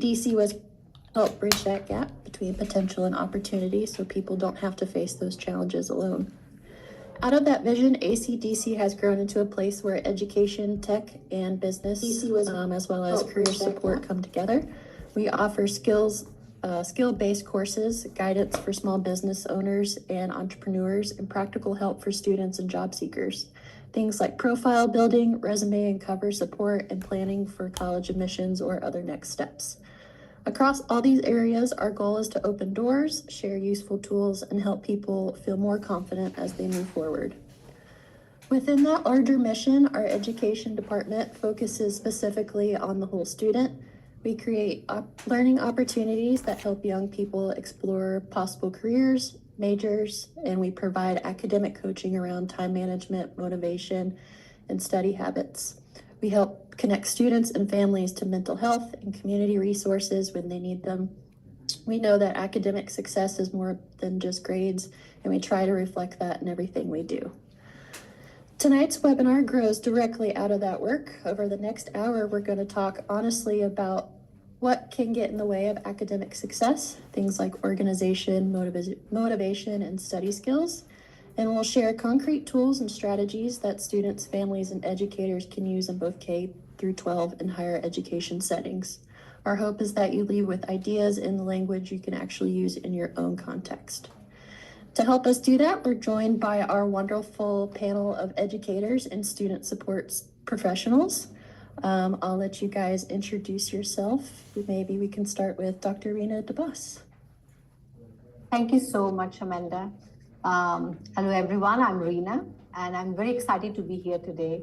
ACDC was help bridge that gap between potential and opportunity so people don't have to face those challenges alone. Out of that vision, ACDC has grown into a place where education, tech, and business, as well as career support come together. We offer skill-based courses, guidance for small business owners and entrepreneurs, and practical help for students and job seekers. Things like profile building, resume and cover support, and planning for college admissions or other next steps. Across all these areas, our goal is to open doors, share useful tools, and help people feel more confident as they move forward. Within that larger mission, our education department focuses specifically on the whole student. We create learning opportunities that help young people explore possible careers, majors, and we provide academic coaching around time management, motivation, and study habits. We help connect students and families to mental health and community resources when they need them. We know that academic success is more than just grades, and we try to reflect that in everything we do. Tonight's webinar grows directly out of that work. Over the next hour, we're going to talk honestly about what can get in the way of academic success, things like organization, motivation, and study skills. And we'll share concrete tools and strategies that students, families, and educators can use in both K through 12 and higher education settings. Our hope is that you leave with ideas in the language you can actually use in your own context. To help us do that, we're joined by our wonderful panel of educators and student support professionals. I'll let you guys introduce yourself. Maybe we can start with Dr. Rena DeBus. Thank you so much, Amanda. Hello, everyone. I'm Rena, and I'm very excited to be here today.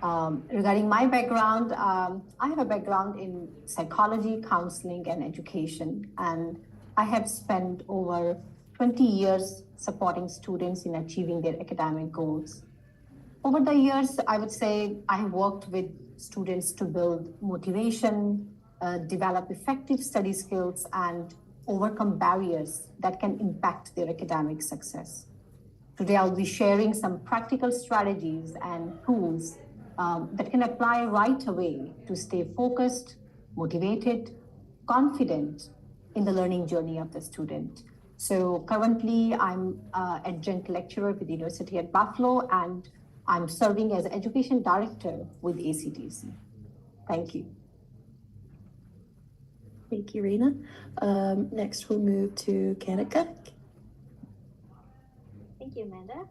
Regarding my background, I have a background in psychology, counseling, and education, and I have spent over 20 years supporting students in achieving their academic goals. Over the years, I would say I have worked with students to build motivation, develop effective study skills, and overcome barriers that can impact their academic success. Today, I'll be sharing some practical strategies and tools that can apply right away to stay focused, motivated, confident in the learning journey of the student. So currently, I'm an adjunct lecturer with the University at Buffalo, and I'm serving as Education Director with ACDC. Thank you. Thank you, Rena. Next, we'll move to Kanika. Thank you, Amanda.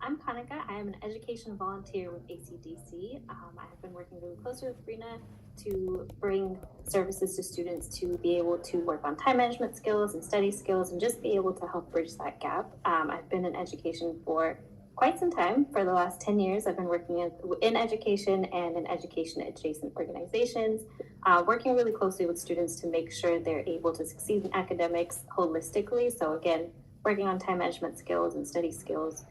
I'm Kanika. I am an education volunteer with ACDC. I have been working really closely with Rena to bring services to students to be able to work on time management skills and study skills and just be able to help bridge that gap. I've been in education for quite some time. For the last 10 years, I've been working in education and in education adjacent organizations, working really closely with students to make sure they're able to succeed in academics holistically. So again, working on time management skills and study skills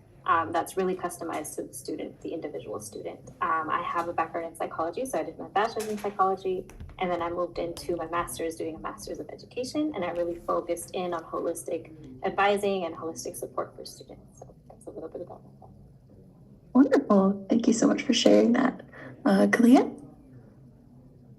that's really customized to the student, the individual student. I have a background in psychology, so I did my bachelor's in psychology, and then I moved into my master's, doing a master's of education, and I really focused in on holistic advising and holistic support for students. So that's a little bit about myself. Wonderful. Thank you so much for sharing that. Kalia?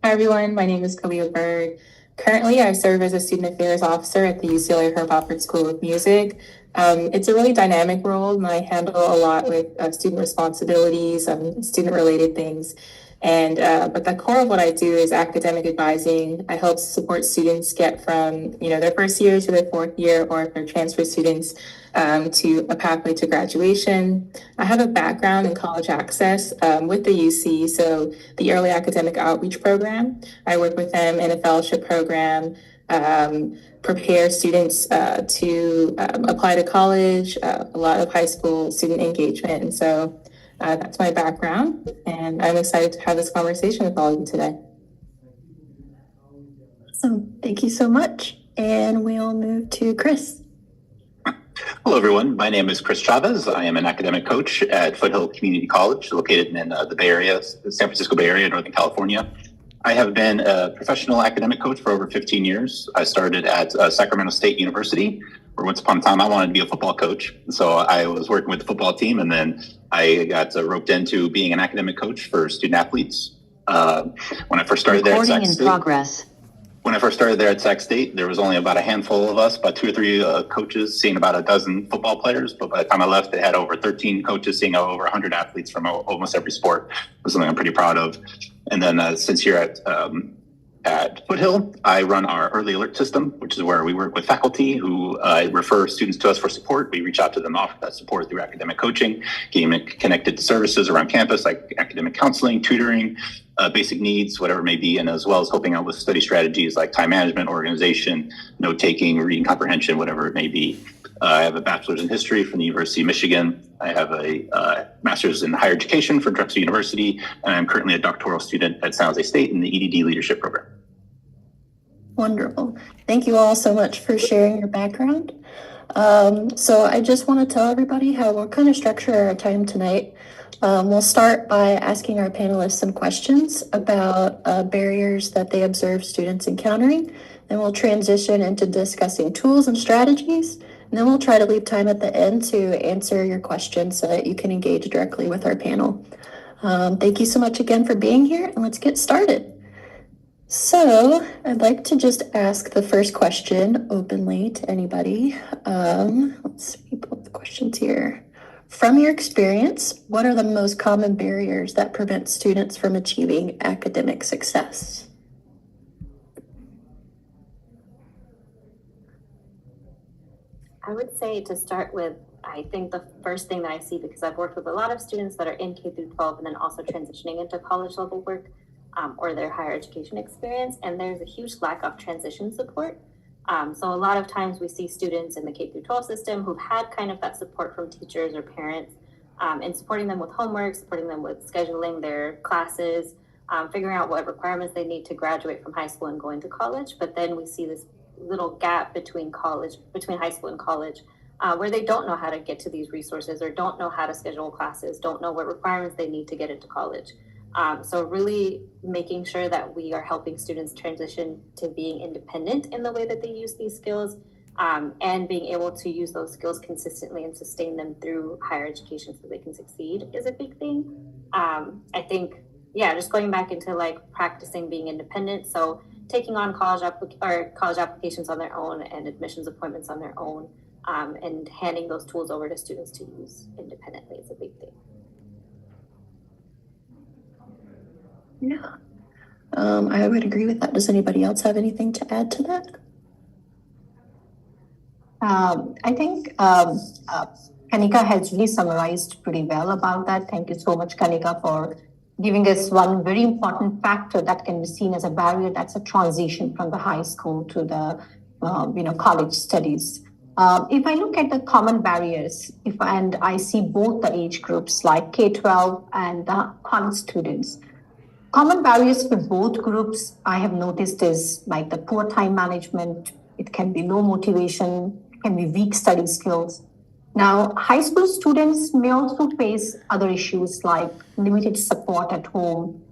Hi, everyone. My name is Kalia Berg. Currently, I serve as a student affairs officer at the UCLA Herb Alpert School of Music. It's a really dynamic role, and I handle a lot with student responsibilities, student-related things. And but the core of what I do is academic advising. I help support students get from their first year to their fourth year, or if they're transfer students, to a pathway to graduation. I have a background in college access with the UC, so the Early Academic Outreach Program. I work with them in a fellowship program, prepare students to apply to college, a lot of high school student engagement. And so that's my background, and I'm excited to have this conversation with all of you today. Awesome. Thank you so much. And we'll move to Chris. Hello, everyone. My name is Chris Chavez. I am an academic coach at Foothill Community College, located in the Bay Area, the San Francisco Bay Area, Northern California. I have been a professional academic coach for over 15 years. I started at Sacramento State University, where once upon a time I wanted to be a football coach. So I was working with the football team, and then I got roped into being an academic coach for student athletes. When I first started there at Sac State, When I first started there at Sac State, there was only about a handful of us, about 2 or 3 coaches seeing about a dozen football players. But by the time I left, they had over 13 coaches seeing over 100 athletes from almost every sport. It was something I'm pretty proud of. And then since here at Foothill, I run our early alert system, which is where we work with faculty who refer students to us for support. We reach out to them, offer that support through academic coaching, getting them connected to services around campus like academic counseling, tutoring, basic needs, whatever it may be, and as well as helping out with study strategies like time management, organization, note taking, reading comprehension, whatever it may be. I have a bachelor's in history from the University of Michigan. I have a master's in higher education from Drexel University, and I'm currently a doctoral student at San Jose State in the EDD leadership program. Wonderful. Thank you all so much for sharing your background. So I just want to tell everybody how we'll kind of structure our time tonight. We'll start by asking our panelists some questions about barriers that they observe students encountering. Then we'll transition into discussing tools and strategies. And then we'll try to leave time at the end to answer your questions so that you can engage directly with our panel. Thank you so much again for being here, and let's get started. So I'd like to just ask the first question openly to anybody. Let's see, pull up the questions here. From your experience, what are the most common barriers that prevent students from achieving academic success? I would say to start with, I think the first thing that I see, because I've worked with a lot of students that are in K through 12 and then also transitioning into college level work or their higher education experience, and there's a huge lack of transition support. So a lot of times we see students in the K through 12 system who've had kind of that support from teachers or parents in supporting them with homework, supporting them with scheduling their classes, figuring out what requirements they need to graduate from high school and go into college. But then we see this little gap between high school and college, where they don't know how to get to these resources or don't know how to schedule classes, don't know what requirements they need to get into college. So really making sure that we are helping students transition to being independent in the way that they use these skills, and being able to use those skills consistently and sustain them through higher education so they can succeed is a big thing. I think, just going back into like practicing being independent. So taking on college applications on their own and admissions appointments on their own, and handing those tools over to students to use independently is a big thing. Yeah, I would agree with that. Does anybody else have anything to add to that? I think Kanika has really summarized pretty well about that. Thank you so much, Kanika, for giving us one very important factor that can be seen as a barrier. That's a transition from the high school to the college studies. If I look at the common barriers, and I see both the age groups like K-12 and the college students, common barriers for both groups I have noticed is like the poor time management. It can be low motivation, can be weak study skills. Now, high school students may also face other issues like limited support at home,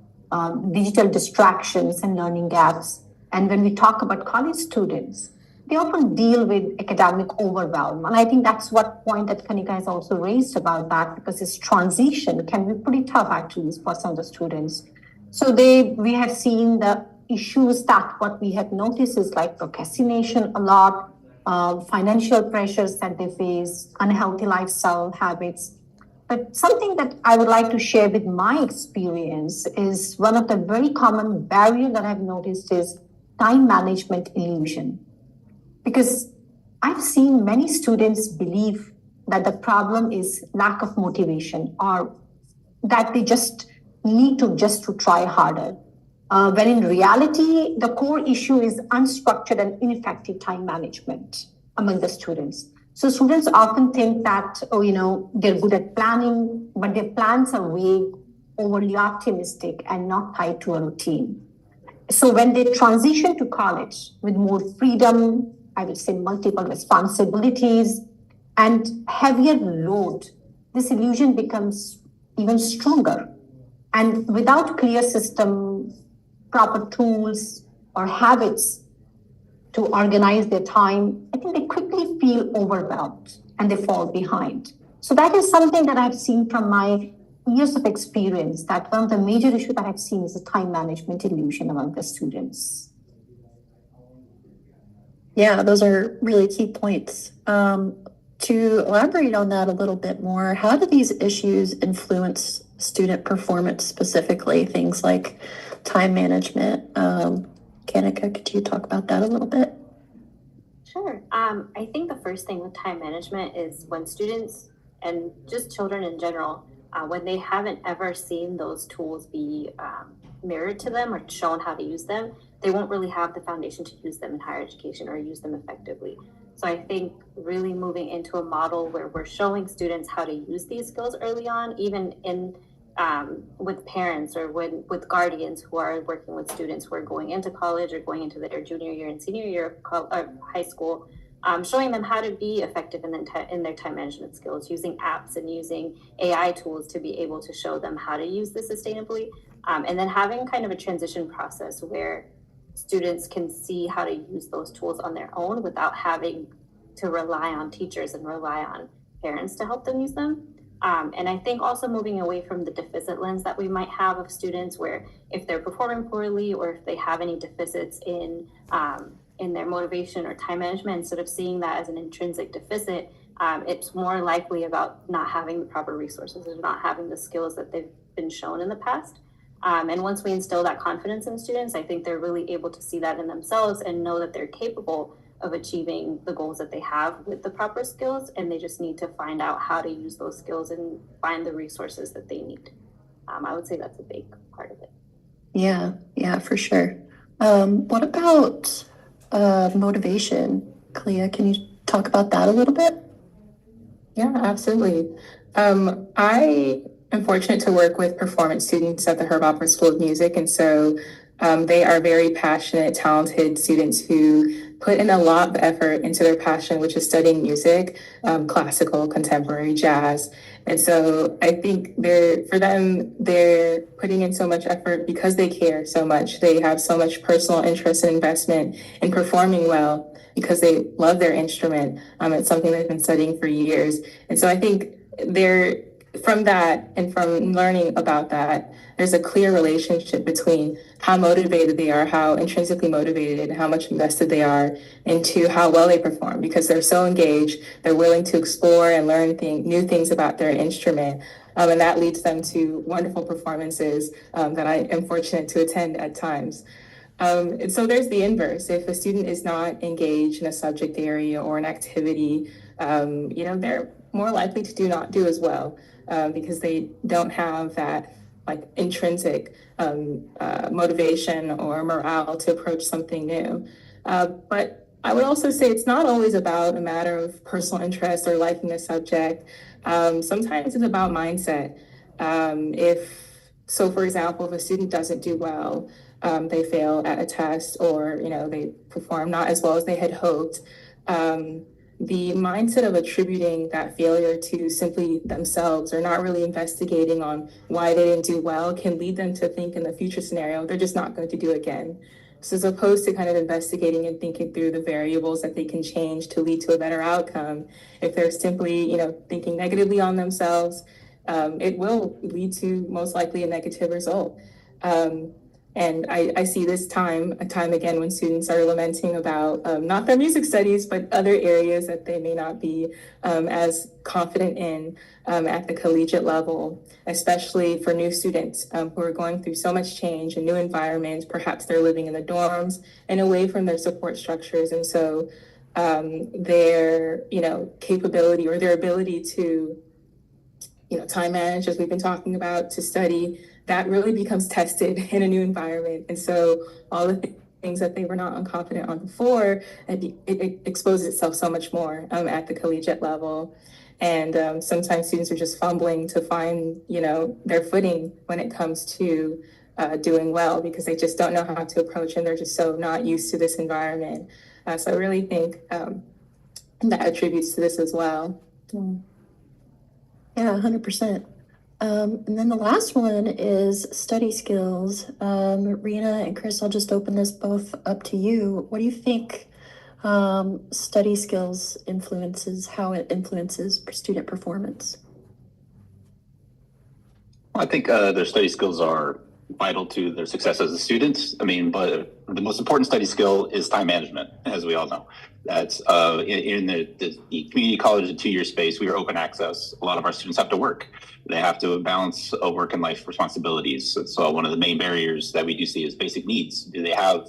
digital distractions and learning gaps. And when we talk about college students, they often deal with academic overwhelm. And I think that's what point that Kanika has also raised about that, because this transition can be pretty tough actually for some of the students. So we have seen the issues that what we have noticed is like procrastination a lot, financial pressures that they face, unhealthy lifestyle habits. But something that I would like to share with my experience is one of the very common barriers that I've noticed is time management illusion. Because I've seen many students believe that the problem is lack of motivation or that they just need to try harder. When in reality, the core issue is unstructured and ineffective time management among the students. So students often think that, they're good at planning, but their plans are vague, overly optimistic, and not tied to a routine. So when they transition to college with more freedom, I would say multiple responsibilities, and heavier load, this illusion becomes even stronger. And without clear system, proper tools or habits to organize their time, I think they quickly feel overwhelmed and they fall behind. So that is something that I've seen from my years of experience, that one of the major issues that I've seen is the time management illusion among the students. Yeah, those are really key points. To elaborate on that a little bit more, how do these issues influence student performance specifically? Things like time management. Kanika, could you talk about that a little bit? Sure. I think the first thing with time management is when students and just children in general, when they haven't ever seen those tools be mirrored to them or shown how to use them, they won't really have the foundation to use them in higher education or use them effectively. So I think really moving into a model where we're showing students how to use these skills early on, even in with parents or with guardians who are working with students who are going into college or going into their junior year and senior year of high school, showing them how to be effective in their time management skills, using apps and using AI tools to be able to show them how to use this sustainably, and then having kind of a transition process where students can see how to use those tools on their own without having to rely on teachers and rely on parents to help them use them. And I think also moving away from the deficit lens that we might have of students, where if they're performing poorly or if they have any deficits in their motivation or time management, instead of seeing that as an intrinsic deficit, it's more likely about not having the proper resources or not having the skills that they've been shown in the past. And once we instill that confidence in students, I think they're really able to see that in themselves and know that they're capable of achieving the goals that they have with the proper skills, and they just need to find out how to use those skills and find the resources that they need. I would say that's a big part of it. Yeah, for sure. What about motivation? Clea, can you talk about that a little bit? Yeah, absolutely. I am fortunate to work with performance students at the Herb Opera School of Music, and so they are very passionate, talented students who put in a lot of effort into their passion, which is studying music, classical, contemporary, jazz. And so I think for them, they're putting in so much effort because they care so much. They have so much personal interest and investment in performing well because they love their instrument. It's something they've been studying for years. And so I think from that and from learning about that, there's a clear relationship between how motivated they are, how intrinsically motivated, how much invested they are into how well they perform, because they're so engaged, they're willing to explore and learn new things about their instrument. And that leads them to wonderful performances that I am fortunate to attend at times. And so there's the inverse. If a student is not engaged in a subject area or an activity, they're more likely to not do as well because they don't have that like intrinsic motivation or morale to approach something new. But I would also say it's not always about a matter of personal interest or liking the subject. Sometimes it's about mindset. For example, if a student doesn't do well, they fail at a test, or they perform not as well as they had hoped. The mindset of attributing that failure to simply themselves or not really investigating on why they didn't do well can lead them to think in the future scenario they're just not going to do again. So as opposed to kind of investigating and thinking through the variables that they can change to lead to a better outcome, if they're simply thinking negatively on themselves, it will lead to most likely a negative result. And I see this time again when students are lamenting about not their music studies, but other areas that they may not be as confident in at the collegiate level, especially for new students who are going through so much change, a new environment. Perhaps they're living in the dorms and away from their support structures. And so their capability or their ability to time manage, as we've been talking about, to study, that really becomes tested in a new environment. And so all the things that they were not unconfident on before, it exposes itself so much more at the collegiate level. And sometimes students are just fumbling to find, their footing when it comes to doing well, because they just don't know how to approach, and they're just so not used to this environment. So I really think that attributes to this as well. Yeah, 100%. And then the last one is study skills. Rena and Chris, I'll just open this both up to you. What do you think study skills how it influences student performance? Well, I think their study skills are vital to their success as a student. I mean, but the most important study skill is time management, as we all know. That's in the community college and 2-year space, we are open access. A lot of our students have to work. They have to balance work and life responsibilities. So one of the main barriers that we do see is basic needs. Do they have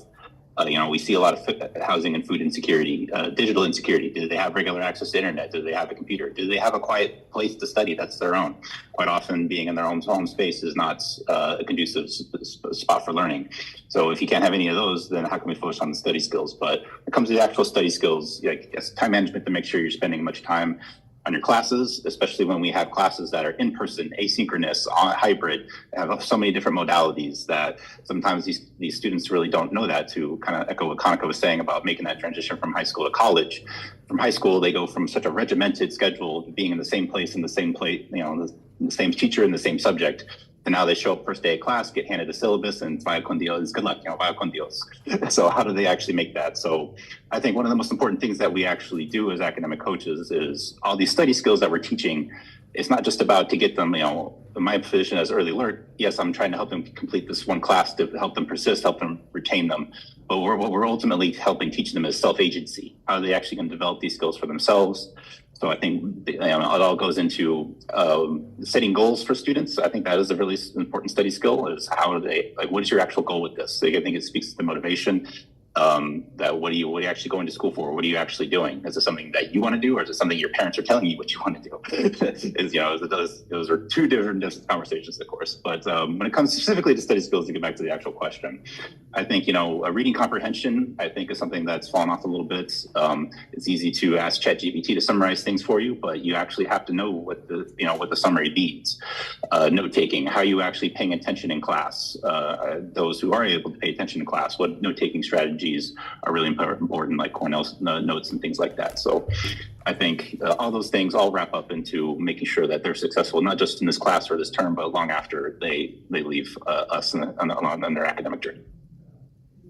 we see a lot of housing and food insecurity, digital insecurity. Do they have regular access to internet? Do they have a computer? Do they have a quiet place to study that's their own? Quite often, being in their own home space is not a conducive spot for learning. So if you can't have any of those, then how can we focus on the study skills? But when it comes to the actual study skills, yes, time management to make sure you're spending much time on your classes, especially when we have classes that are in person, asynchronous, hybrid, have so many different modalities that sometimes these students really don't know that. To kind of echo what Kanika was saying about making that transition from high school to college. From high school, they go from such a regimented schedule, being in the same place, the same teacher in the same subject. And now they show up first day of class, get handed a syllabus, and vaya con Dios, good luck, vaya con Dios. So how do they actually make that? So I think one of the most important things that we actually do as academic coaches is all these study skills that we're teaching. It's not just about to get them, my position as early alert, yes, I'm trying to help them complete this one class to help them persist, help them retain them. But what we're ultimately helping teach them is self-agency. How are they actually going to develop these skills for themselves? So I think it all goes into setting goals for students. I think that is a really important study skill. Is how do they what is your actual goal with this? So I think it speaks to motivation. That what are you actually going to school for? What are you actually doing? Is it something that you want to do, or is it something your parents are telling you what you want to do? Those are two different conversations, of course. But when it comes specifically to study skills, to get back to the actual question, I think a reading comprehension, I think, is something that's fallen off a little bit. It's easy to ask ChatGPT to summarize things for you, but you actually have to know what the summary means. Note taking, how are you actually paying attention in class? Those who are able to pay attention in class, what note taking strategies are really important, like Cornell's notes and things like that. So I think all those things all wrap up into making sure that they're successful, not just in this class or this term, but long after they leave us on their academic journey.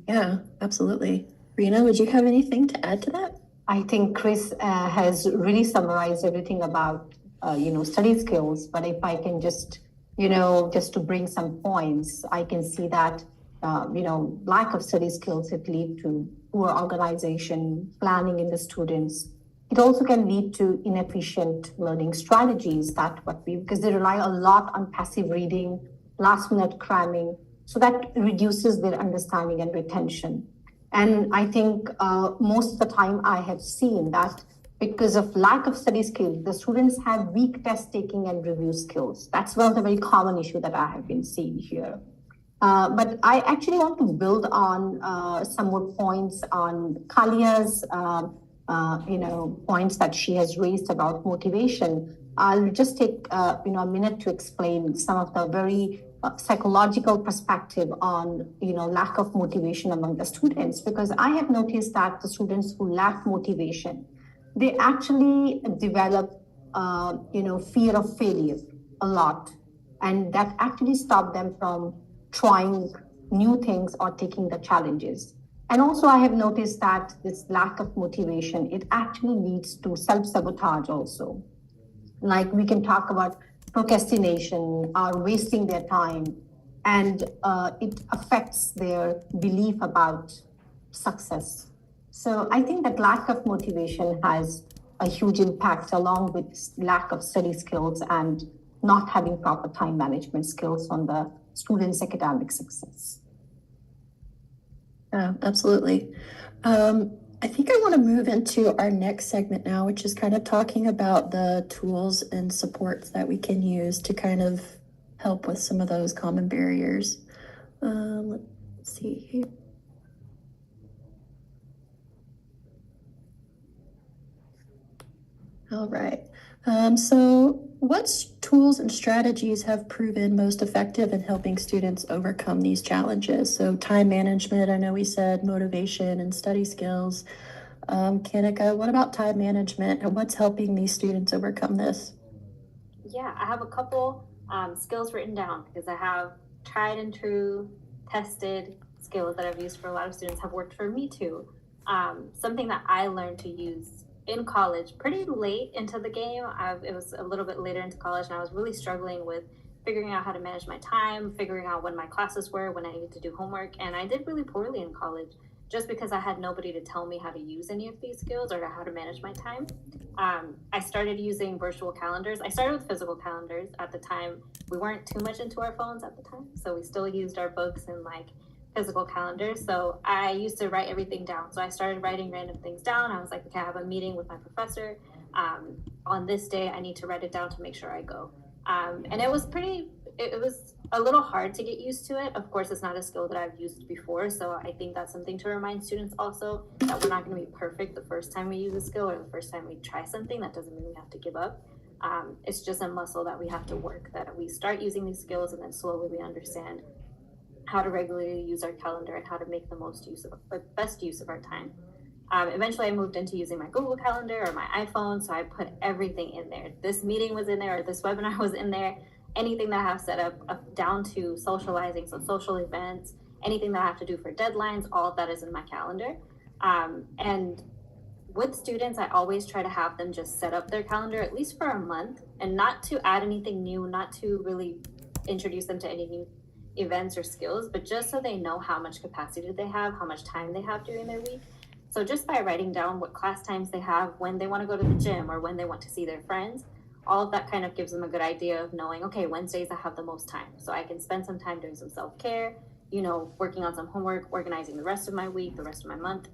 Yeah, absolutely. Rena, would you have anything to add to that? I think Chris has really summarized everything about study skills. But if I can just to bring some points, I can see that lack of study skills, it lead to poor organization, planning in the students. It also can lead to inefficient learning strategies because they rely a lot on passive reading, last minute cramming, so that reduces their understanding and retention. And I think most of the time I have seen that because of lack of study skills, the students have weak test taking and review skills. That's one of the very common issue that I have been seeing here. But I actually want to build on some more points on Kalia's, points that she has raised about motivation. I'll just take a minute to explain some of the very psychological perspective on lack of motivation among the students, because I have noticed that the students who lack motivation, they actually develop fear of failure a lot, and that actually stop them from trying new things or taking the challenges. And also I have noticed that this lack of motivation, it actually leads to self-sabotage also. Like we can talk about procrastination or wasting their time, and it affects their belief about success. So I think that lack of motivation has a huge impact, along with lack of study skills and not having proper time management skills on the students' academic success. Yeah, absolutely. I think I want to move into our next segment now, which is kind of talking about the tools and supports that we can use to kind of help with some of those common barriers. Let's see here. All right. So what tools and strategies have proven most effective in helping students overcome these challenges? So time management, I know we said motivation and study skills. Kanika, what about time management and what's helping these students overcome this? Yeah, I have a couple skills written down because I have tried and true, tested skills that I've used for a lot of students have worked for me too. Something that I learned to use in college pretty late into the game. It was a little bit later into college, and I was really struggling with figuring out how to manage my time, figuring out when my classes were, when I needed to do homework. And I did really poorly in college just because I had nobody to tell me how to use any of these skills or how to manage my time. I started using virtual calendars. I started with physical calendars at the time. We weren't too much into our phones at the time, so we still used our books and like physical calendars. So I used to write everything down. So I started writing random things down. I was like, okay, I have a meeting with my professor. On this day, I need to write it down to make sure I go. And it was a little hard to get used to it. Of course, it's not a skill that I've used before. So I think that's something to remind students also, that we're not going to be perfect the first time we use a skill or the first time we try something. That doesn't mean we have to give up. It's just a muscle that we have to work, that we start using these skills and then slowly we understand how to regularly use our calendar and how to make the best use of our time. Eventually I moved into using my Google Calendar or my iPhone, so I put everything in there. This meeting was in there, or this webinar was in there, anything that I have set up down to socializing, so social events, anything that I have to do for deadlines, all of that is in my calendar. And with students, I always try to have them just set up their calendar at least for a month, and not to add anything new, not to really introduce them to any new events or skills, but just so they know how much capacity they have, how much time they have during their week. So just by writing down what class times they have, when they want to go to the gym or when they want to see their friends, all of that kind of gives them a good idea of knowing, okay, Wednesdays I have the most time. So I can spend some time doing some self-care, working on some homework, organizing the rest of my week, the rest of my month.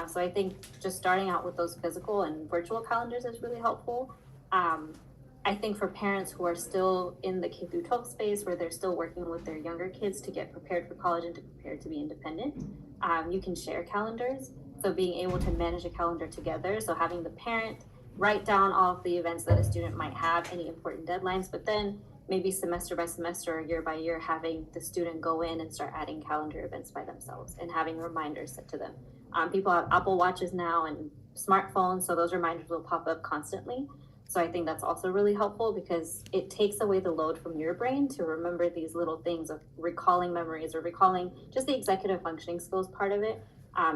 So I think just starting out with those physical and virtual calendars is really helpful. I think for parents who are still in the K through 12 space, where they're still working with their younger kids to get prepared for college and to prepare to be independent, you can share calendars. So being able to manage a calendar together, so having the parent write down all of the events that a student might have, any important deadlines, but then maybe semester by semester or year by year, having the student go in and start adding calendar events by themselves and having reminders set to them. People have Apple Watches now and smartphones, so those reminders will pop up constantly. So I think that's also really helpful because it takes away the load from your brain to remember these little things of recalling memories or recalling just the executive functioning skills part of it.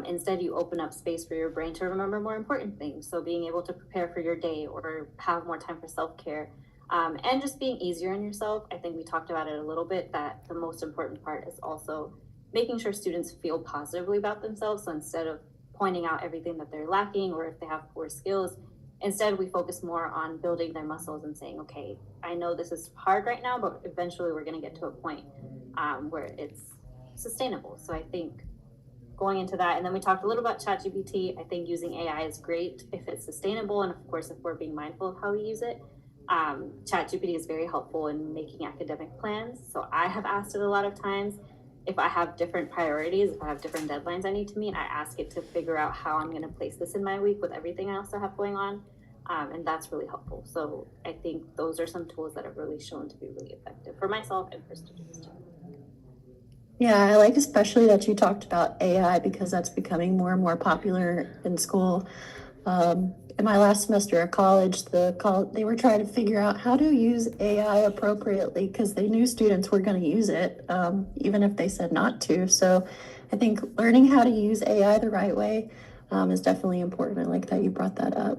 Instead, you open up space for your brain to remember more important things. So being able to prepare for your day or have more time for self-care, and just being easier on yourself. I think we talked about it a little bit, that the most important part is also making sure students feel positively about themselves. So instead of pointing out everything that they're lacking or if they have poor skills, instead we focus more on building their muscles and saying, okay, I know this is hard right now, but eventually we're going to get to a point where it's sustainable. So I think going into that, and then we talked a little about ChatGPT. I think using AI is great if it's sustainable, and of course if we're being mindful of how we use it. ChatGPT is very helpful in making academic plans. So I have asked it a lot of times, if I have different priorities, if I have different deadlines I need to meet, I ask it to figure out how I'm going to place this in my week with everything else I have going on. And that's really helpful. So I think those are some tools that have really shown to be really effective for myself and for students too. Yeah, I like especially that you talked about AI because that's becoming more and more popular in school. In my last semester of college, they were trying to figure out how to use AI appropriately because they knew students were going to use it, even if they said not to. So I think learning how to use AI the right way is definitely important. I like that you brought that up.